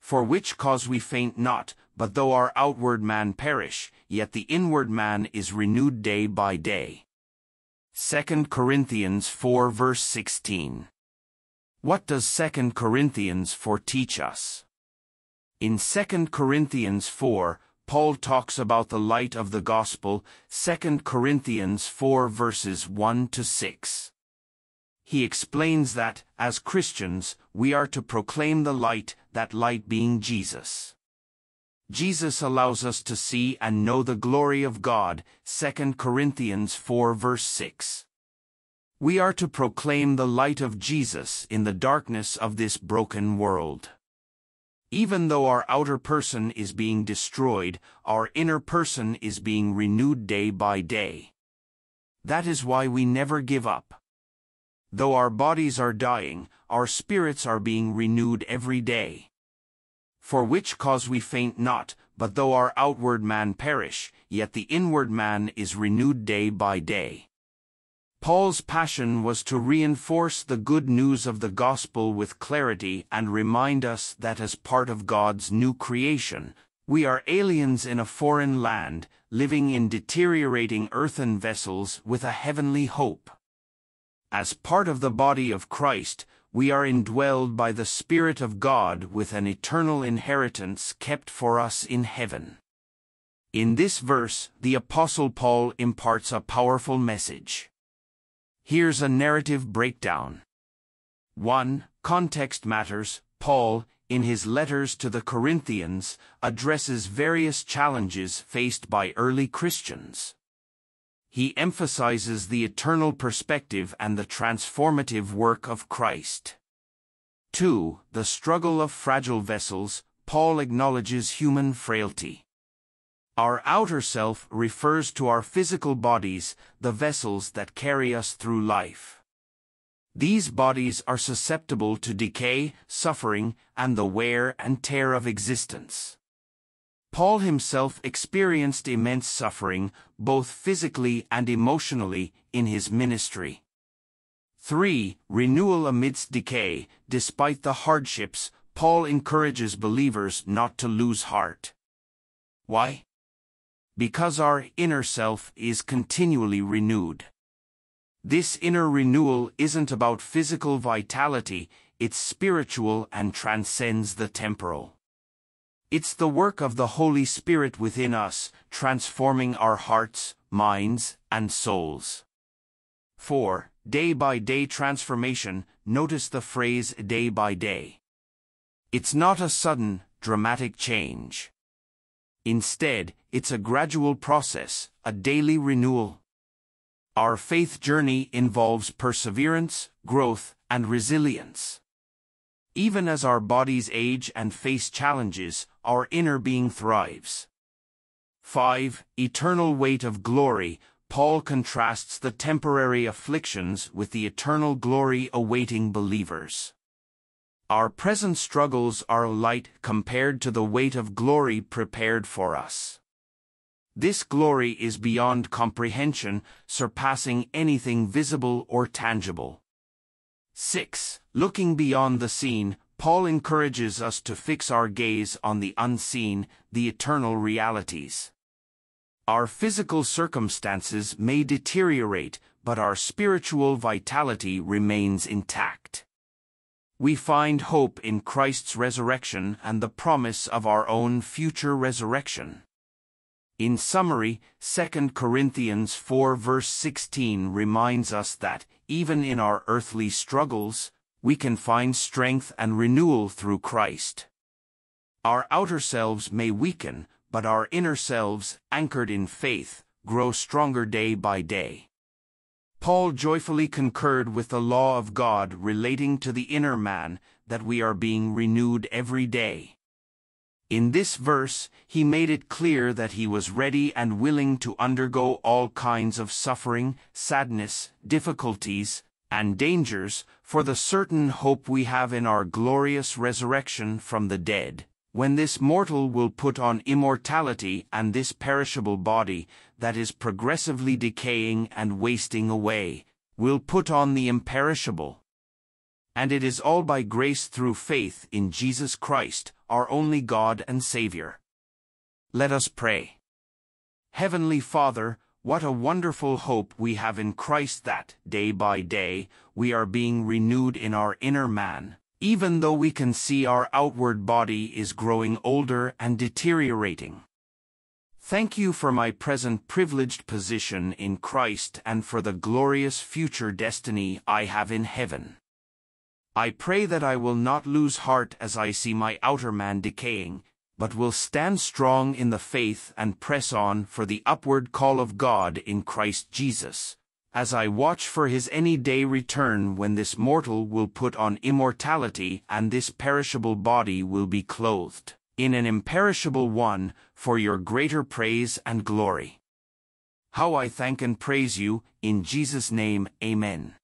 For which cause we faint not, but though our outward man perish, yet the inward man is renewed day by day. 2 Corinthians 4 verse 16. What does 2 Corinthians 4 teach us? In 2 Corinthians 4, Paul talks about the light of the gospel, 2 Corinthians 4 verses 1 to 6. He explains that, as Christians, we are to proclaim the light, that light being Jesus. Jesus allows us to see and know the glory of God, 2 Corinthians 4 verse 6. We are to proclaim the light of Jesus in the darkness of this broken world. Even though our outer person is being destroyed, our inner person is being renewed day by day. That is why we never give up. Though our bodies are dying, our spirits are being renewed every day. For which cause we faint not, but though our outward man perish, yet the inward man is renewed day by day. Paul's passion was to reinforce the good news of the gospel with clarity and remind us that as part of God's new creation, we are aliens in a foreign land, living in deteriorating earthen vessels with a heavenly hope. As part of the body of Christ, we are indwelled by the Spirit of God with an eternal inheritance kept for us in heaven. In this verse, the Apostle Paul imparts a powerful message. Here's a narrative breakdown. 1. Context matters. Paul, in his letters to the Corinthians, addresses various challenges faced by early Christians. He emphasizes the eternal perspective and the transformative work of Christ. 2. The struggle of fragile vessels. Paul acknowledges human frailty. Our outer self refers to our physical bodies, the vessels that carry us through life. These bodies are susceptible to decay, suffering, and the wear and tear of existence. Paul himself experienced immense suffering, both physically and emotionally, in his ministry. 3. Renewal amidst decay. Despite the hardships, Paul encourages believers not to lose heart. Why? Because our inner self is continually renewed. This inner renewal isn't about physical vitality, it's spiritual and transcends the temporal. It's the work of the Holy Spirit within us, transforming our hearts, minds, and souls. 4. Day-by-day transformation. Notice the phrase day by day. It's not a sudden, dramatic change. Instead, it's a gradual process, a daily renewal. Our faith journey involves perseverance, growth, and resilience. Even as our bodies age and face challenges, our inner being thrives. 5. Eternal weight of glory. Paul contrasts the temporary afflictions with the eternal glory awaiting believers. Our present struggles are light compared to the weight of glory prepared for us. This glory is beyond comprehension, surpassing anything visible or tangible. 6. Looking beyond the seen. Paul encourages us to fix our gaze on the unseen, the eternal realities. Our physical circumstances may deteriorate, but our spiritual vitality remains intact. We find hope in Christ's resurrection and the promise of our own future resurrection. In summary, 2 Corinthians 4 verse 16 reminds us that, even in our earthly struggles, we can find strength and renewal through Christ. Our outer selves may weaken, but our inner selves, anchored in faith, grow stronger day by day. Paul joyfully concurred with the law of God relating to the inner man, that we are being renewed every day. In this verse, he made it clear that he was ready and willing to undergo all kinds of suffering, sadness, difficulties, and dangers, for the certain hope we have in our glorious resurrection from the dead, when this mortal will put on immortality and this perishable body, that is progressively decaying and wasting away, will put on the imperishable. And it is all by grace through faith in Jesus Christ, our only God and Savior. Let us pray. Heavenly Father, what a wonderful hope we have in Christ that, day by day, we are being renewed in our inner man, even though we can see our outward body is growing older and deteriorating. Thank you for my present privileged position in Christ and for the glorious future destiny I have in heaven. I pray that I will not lose heart as I see my outer man decaying, but will stand strong in the faith and press on for the upward call of God in Christ Jesus, as I watch for his any day return when this mortal will put on immortality and this perishable body will be clothed in an imperishable one, for your greater praise and glory. How I thank and praise you, in Jesus' name, Amen.